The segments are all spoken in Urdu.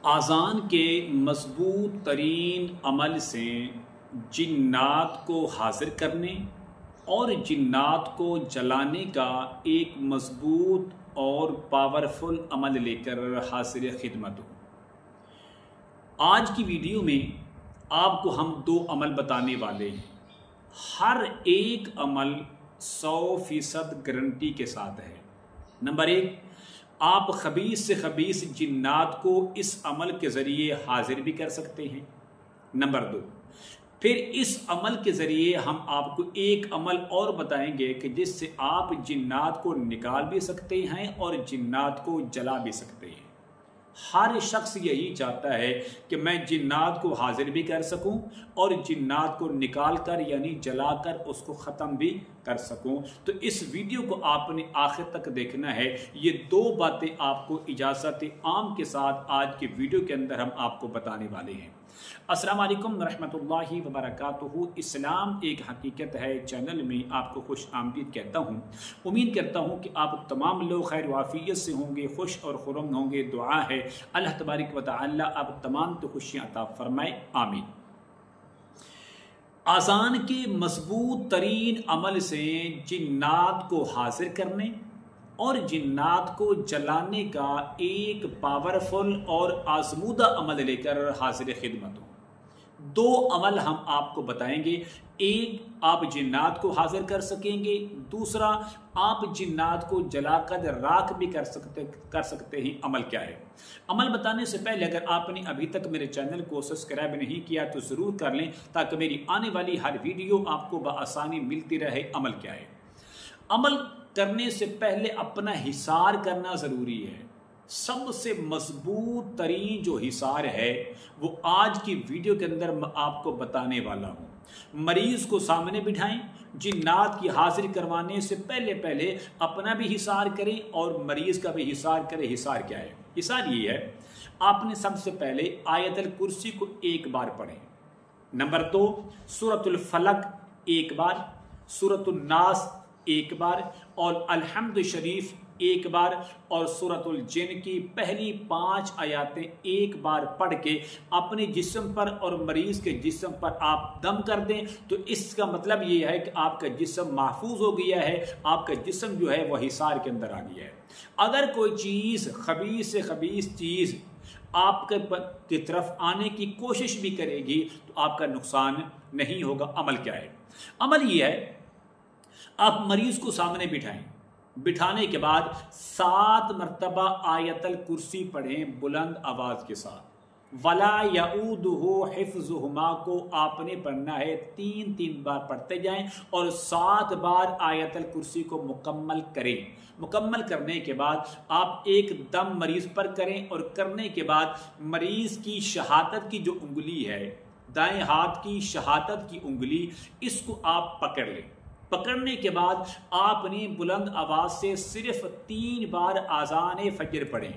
آذان کے مضبوط ترین عمل سے جنات کو حاضر کرنے اور جنات کو جلانے کا ایک مضبوط اور پاورفل عمل لے کر حاضر خدمت ہوں۔ آج کی ویڈیو میں آپ کو ہم 2 عمل بتانے والے ہیں۔ ہر ایک عمل 100% گارنٹی کے ساتھ ہے۔ نمبر 1، آپ خبیث سے خبیث جنات کو اس عمل کے ذریعے حاضر بھی کر سکتے ہیں۔ نمبر 2، پھر اس عمل کے ذریعے ہم آپ کو ایک عمل اور بتائیں گے کہ جس سے آپ جنات کو نکال بھی سکتے ہیں اور جنات کو جلا بھی سکتے ہیں۔ ہر شخص یہی چاہتا ہے کہ میں جنات کو حاضر بھی کر سکوں اور جنات کو نکال کر یعنی جلا کر اس کو ختم بھی کر سکوں۔ تو اس ویڈیو کو آپ نے آخر تک دیکھنا ہے۔ یہ 2 باتیں آپ کو اجازت عام کے ساتھ آج کے ویڈیو کے اندر ہم آپ کو بتانے والے ہیں۔ السلام علیکم ورحمۃ اللہ وبرکاتہ۔ اسلام ایک حقیقت ہے چینل میں آپ کو خوش آمدید کہتا ہوں۔ امید کرتا ہوں کہ آپ تمام لوگ خیر وافیت سے ہوں گے، خوش اور خرم ہوں گے۔ دعا ہے اللہ تبارک و تعالی آپ تمام تو خوشیاں عطا فرمائے، آمین۔ آذان کے مضبوط ترین عمل سے جنات کو حاضر کرنے اور جنات کو جلانے کا ایک پاورفل اور آزمودہ عمل لے کر حاضر خدمت ہوں۔ 2 عمل ہم آپ کو بتائیں گے۔ ایک، آپ جنات کو حاضر کر سکیں گے۔ دوسرا، آپ جنات کو جلا کر راکھ بھی کر سکتے ہیں۔ عمل کیا ہے؟ عمل بتانے سے پہلے اگر آپ نے ابھی تک میرے چینل کو سبسکرائب نہیں کیا تو ضرور کر لیں تاکہ میری آنے والی ہر ویڈیو آپ کو بآسانی ملتی رہے۔ عمل کیا ہے؟ عمل کرنے سے پہلے اپنا حصار کرنا ضروری ہے۔ سب سے مضبوط ترین جو حصار ہے وہ آج کی ویڈیو کے اندر میں آپ کو بتانے والا ہوں۔ مریض کو سامنے بٹھائیں، جنات کی حاضری کروانے سے پہلے اپنا بھی حصار کریں اور مریض کا بھی حصار کریں۔ حصار کیا ہے؟ حصار یہ ہے، آپ نے سب سے پہلے آیت الکرسی کو 1 بار پڑھیں۔ نمبر 2، سورۃ الفلق 1 بار، سورۃ الناس 1 بار اور الحمد شریف 1 بار اور سورۃ الجن کی پہلی 5 آیاتیں 1 بار پڑھ کے اپنے جسم پر اور مریض کے جسم پر آپ دم کر دیں تو اس کا مطلب یہ ہے کہ آپ کا جسم محفوظ ہو گیا ہے، آپ کا جسم جو ہے وہ حصار کے اندر آ گیا ہے۔ اگر کوئی چیز خبیث سے خبیث چیز آپ کی طرف آنے کی کوشش بھی کرے گی تو آپ کا نقصان نہیں ہوگا۔ عمل کیا ہے؟ عمل یہ ہے، آپ مریض کو سامنے بٹھائیں، بٹھانے کے بعد 7 مرتبہ آیت الکرسی پڑھیں بلند آواز کے ساتھ۔ ولا یعودہ حفظہما کو آپ نے پڑھنا ہے 3 بار پڑھتے جائیں اور 7 بار آیت الکرسی کو مکمل کریں۔ مکمل کرنے کے بعد آپ ایک دم مریض پر کریں اور کرنے کے بعد مریض کی شہادت کی جو انگلی ہے، دائیں ہاتھ کی شہادت کی انگلی، اس کو آپ پکڑ لیں۔ پکڑنے کے بعد آپ نے بلند آواز سے صرف 3 بار آذان فجر پڑھیں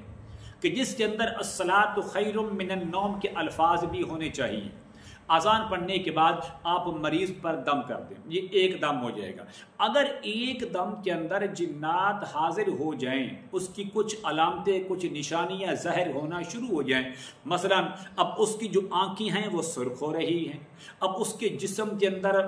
کہ جس کے اندر الصلاۃ خیر من النوم کے الفاظ بھی ہونے چاہیے۔ آذان پڑھنے کے بعد آپ مریض پر دم کر دیں، یہ 1 دم ہو جائے گا۔ اگر 1 دم کے اندر جنات حاضر ہو جائیں، اس کی کچھ علامتیں، کچھ نشانیاں ظاہر ہونا شروع ہو جائیں، مثلا اب اس کی جو آنکھیں ہیں وہ سرخ ہو رہی ہیں، اب اس کے جسم کے اندر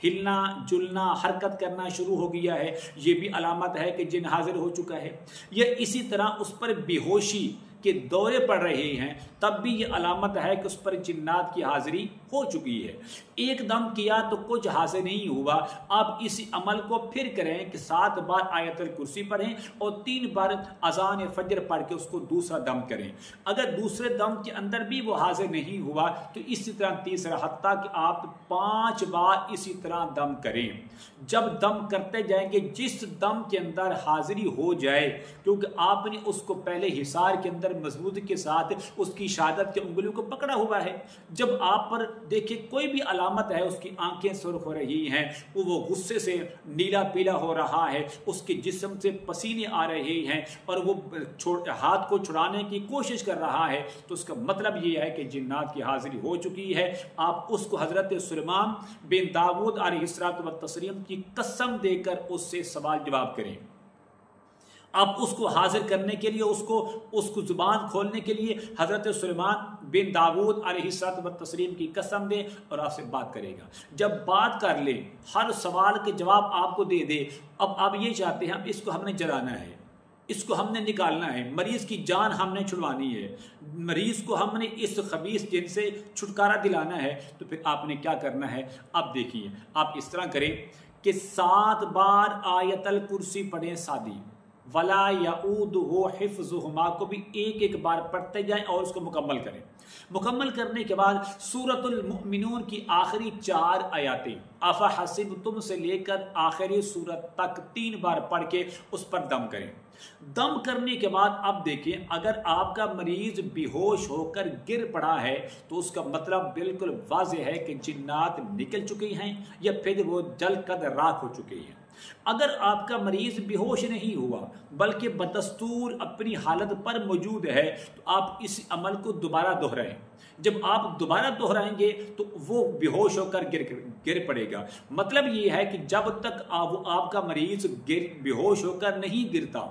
ہلنا جلنا حرکت کرنا شروع ہو گیا ہے، یہ بھی علامت ہے کہ جن حاضر ہو چکا ہے۔ یا اسی طرح اس پر بے ہوشی کے دورے پڑ رہے ہیں، تب بھی یہ علامت ہے کہ اس پر جنات کی حاضری ہو چکی ہے۔ 1 دم کیا تو کچھ حاصل نہیں ہوا، آپ اسی عمل کو پھر کریں کہ 7 بار آیت الکرسی پڑھیں اور 3 بار اذان فجر پڑھ کے اس کو دوسرا دم کریں۔ اگر دوسرے دم کے اندر بھی وہ حاضر نہیں ہوا تو اسی طرح تیسرا، حتیٰ کہ آپ 5 بار اسی طرح دم کریں۔ جب دم کرتے جائیں گے، جس دم کے اندر حاضری ہو جائے، کیونکہ آپ نے اس کو پہلے حصار کے اندر مضبوطی کے ساتھ اس کی شہادت کے انگلیوں کو پکڑا ہوا ہے، جب آپ پر دیکھیں کوئی بھی علامت ہے، اس کی آنکھیں سرخ ہو رہی ہیں، وہ غصے سے نیلا پیلا ہو رہا ہے، اس کے جسم سے پسینے آ رہے ہیں اور وہ ہاتھ کو چھڑانے کی کوشش کر رہا ہے، تو اس کا مطلب یہ ہے کہ جنات کی حاضری ہو چکی ہے۔ آپ اس کو حضرت سلیمان بن داؤد علیہ السلام کی قسم دے کر اس سے سوال جواب کریں۔ اب اس کو حاضر کرنے کے لیے اس کو زبان کھولنے کے لیے حضرت سلیمان بن داؤد علیہ الصلوۃ والتسلیم کی قسم دے اور آپ سے بات کرے گا. جب بات کر لے، ہر سوال کے جواب آپ کو دے دے، اب آپ یہ چاہتے ہیں اس کو ہم نے جلانا ہے، اس کو ہم نے نکالنا ہے، مریض کی جان ہم نے چھڑوانی ہے، مریض کو ہم نے اس خبیث جن سے چھٹکارا دلانا ہے، تو پھر آپ نے کیا کرنا ہے؟ اب دیکھیے، آپ اس طرح کریں کہ 7 بار آیت الکرسی پڑھیں سادی، ولا یعودہ حفظہما کو بھی ایک بار پڑھتے جائیں اور اس کو مکمل کریں. مکمل کرنے کے بعد سورۃ المؤمنون کی آخری 4 آیاتیں افحسبتم سے لے کر آخری سورت تک 3 بار پڑھ کے اس پر دم کریں. دم کرنے کے بعد اب دیکھیں، اگر آپ کا مریض بے ہوش ہو کر گر پڑا ہے تو اس کا مطلب بالکل واضح ہے کہ جنات نکل چکے ہیں یا پھر وہ جل کر راکھ ہو چکے ہیں. اگر آپ کا مریض بے ہوش نہیں ہوا بلکہ بدستور اپنی حالت پر موجود ہے تو آپ اس عمل کو دوبارہ دہرائیں. جب آپ دوبارہ دہرائیں گے تو وہ بے ہوش ہو کر گر پڑے گا. مطلب یہ ہے کہ جب تک آپ کا مریض بے ہوش ہو کر نہیں گرتا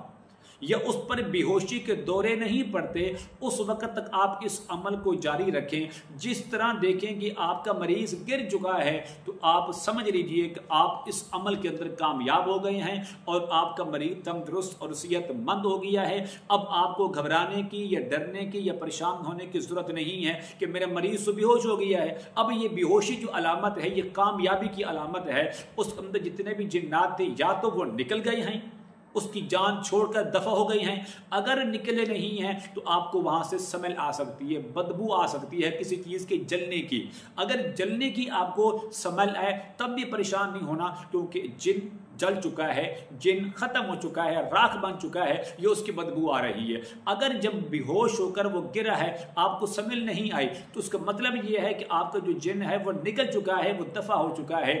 یا اس پر بے ہوشی کے دورے نہیں پڑتے، اس وقت تک آپ اس عمل کو جاری رکھیں. جس طرح دیکھیں کہ آپ کا مریض گر چکا ہے تو آپ سمجھ لیجئے کہ آپ اس عمل کے اندر کامیاب ہو گئے ہیں اور آپ کا مریض تندرست اور صحت مند ہو گیا ہے. اب آپ کو گھبرانے کی یا ڈرنے کی یا پریشان ہونے کی ضرورت نہیں ہے کہ میرا مریض تو بے ہوش ہو گیا ہے. اب یہ بے ہوشی جو علامت ہے یہ کامیابی کی علامت ہے. اس اندر جتنے بھی جنات تھے یا تو وہ نکل گئے ہیں، اس کی جان چھوڑ کر دفع ہو گئی ہیں، اگر نکلے نہیں ہیں تو آپ کو وہاں سے سمیل آ سکتی ہے، بدبو آ سکتی ہے کسی چیز کے جلنے کی. اگر جلنے کی آپ کو سمیل آئے تب بھی پریشان نہیں ہونا، کیونکہ جن جل چکا ہے، جن ختم ہو چکا ہے، راکھ بن چکا ہے، یہ اس کی بدبو آ رہی ہے. اگر جب بے ہوش ہو کر وہ گرا ہے آپ کو سمیل نہیں آئی تو اس کا مطلب یہ ہے کہ آپ کا جو جن ہے وہ نکل چکا ہے، وہ دفع ہو چکا ہے.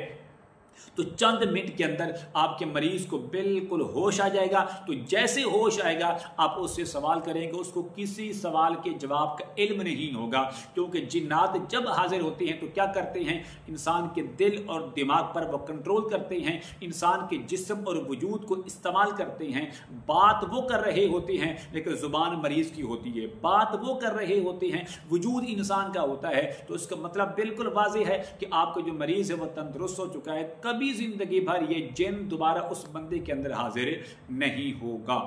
تو چند منٹ کے اندر آپ کے مریض کو بالکل ہوش آ جائے گا. تو جیسے ہوش آئے گا آپ اس سے سوال کریں گے، اس کو کسی سوال کے جواب کا علم نہیں ہوگا، کیونکہ جنات جب حاضر ہوتے ہیں تو کیا کرتے ہیں؟ انسان کے دل اور دماغ پر وہ کنٹرول کرتے ہیں، انسان کے جسم اور وجود کو استعمال کرتے ہیں. بات وہ کر رہے ہوتے ہیں لیکن زبان مریض کی ہوتی ہے، بات وہ کر رہے ہوتے ہیں، وجود انسان کا ہوتا ہے. تو اس کا مطلب بالکل واضح ہے کہ آپ کا جو مریض ہے وہ تندرست ہو چکا ہے. کبھی زندگی بھر یہ جن دوبارہ اس بندے کے اندر حاضر نہیں ہوگا.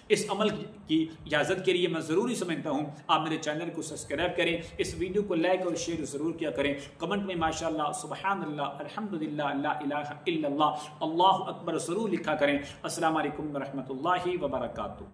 اس عمل کی اجازت کے لیے میں ضروری سمجھتا ہوں آپ میرے چینل کو سبسکرائب کریں، اس ویڈیو کو لائک اور شیئر ضرور کیا کریں. کمنٹ میں ماشاءاللہ، سبحان اللہ، الحمدللہ، لا الہ الا اللہ، اللہ اکبر ضرور لکھا کریں. السلام علیکم ورحمۃ اللہ وبرکاتہ.